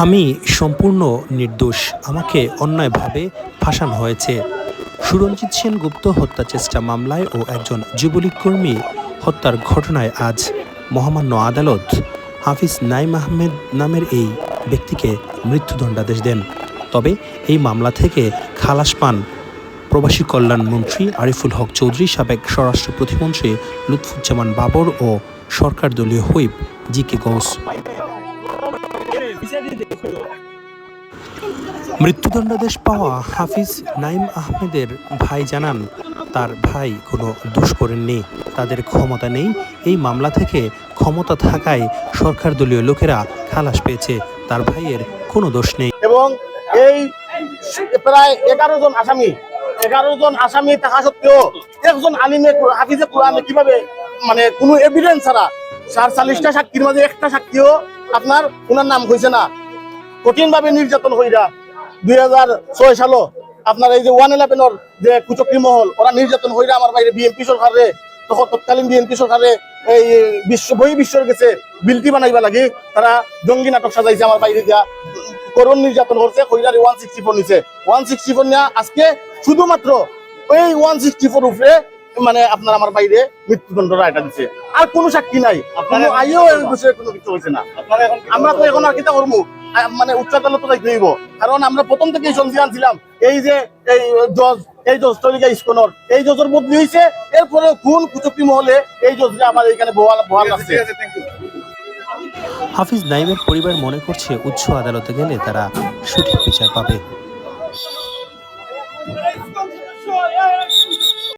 আমি সম্পূর্ণ নির্দোষ, আমাকে অন্যায়ভাবে ফাঁসানো হয়েছে। সুরঞ্জিত সেনগুপ্ত হত্যা চেষ্টা মামলায় ও একজন যুবলীগ কর্মী হত্যার ঘটনায় আজ মহামান্য আদালত হাফিজ নাইম আহমেদ নামের এই ব্যক্তিকে মৃত্যুদণ্ডাদেশ দেন। তবে এই মামলা থেকে খালাস পান প্রবাসী কল্যাণ মন্ত্রী আরিফুল হক চৌধুরী, সাবেক স্বরাষ্ট্র প্রতিমন্ত্রী লুৎফুজ্জামান বাবর ও সরকার দলীয় হুইপ জি.কে. গৌস। মৃত্যুদণ্ডাদেশ পাওয়া হাফিজ নাইম আহমেদের ভাই জানান, তার ভাই কোনো দোষ করেননি, তাদের ক্ষমতা নেই। এই মামলা থেকে ক্ষমতা থাকায় সরকার দলীয় লোকেরা খালাস পেয়েছে, তার ভাইয়ের কোনো দোষ নেই। এবং এই প্রায় 11 জন আসামি থাকা সত্ত্বেও একজন আলিমে হাফিজে কোরআনে কিভাবে মানে কোনো এভিডেন্স ছাড়া ৪৪টা সাক্ষীর মাঝে একটা সাক্ষীও আপনার ওনার নাম হয়েছে না, কঠিনভাবে নির্যাতন হইরা 2006 সালও আপনার এই যে 111 যে কুচক্রী মহল ওরা নির্যাতন হইরা আমার বাইরে বিএনপি সরকারে তখন তৎকালীন বিএনপি সরকারে এই বিশ্বের গেছে বিলটি বানাইবা লাগে, তারা জঙ্গি নাটক সাজাইছে আমার বাইরে যা করুণ নির্যাতন করছে, কইরারে 164 নিছে। 164 নিয়ে আজকে শুধুমাত্র ওই 164 উপরে মানে আপনার আমার বাইরে মৃত্যুদণ্ড রায়টা দিচ্ছে, আর কোনো সাক্ষী নাই, কোনো আইও এই বিষয়ে কোনো কিছু হয়েছে না। আমরা তো এখন আর কিতা করবো, মানে উচ্চ আদালত যাইতে হইব, কারণ আমরা প্রথম থেকেই সন্ধিয়ান ছিলাম এই যে এই জজ তলিকা ইস্কনর এই জজের বদলি হয়েছে, এরপরে কোন কুচক্রী মহলে এই জজটা আমার এখানে বহাল আছে। হাফিজ নাইমের পরিবার মনে করছে উচ্চ আদালতে গেলে তারা সঠিক বিচার পাবে।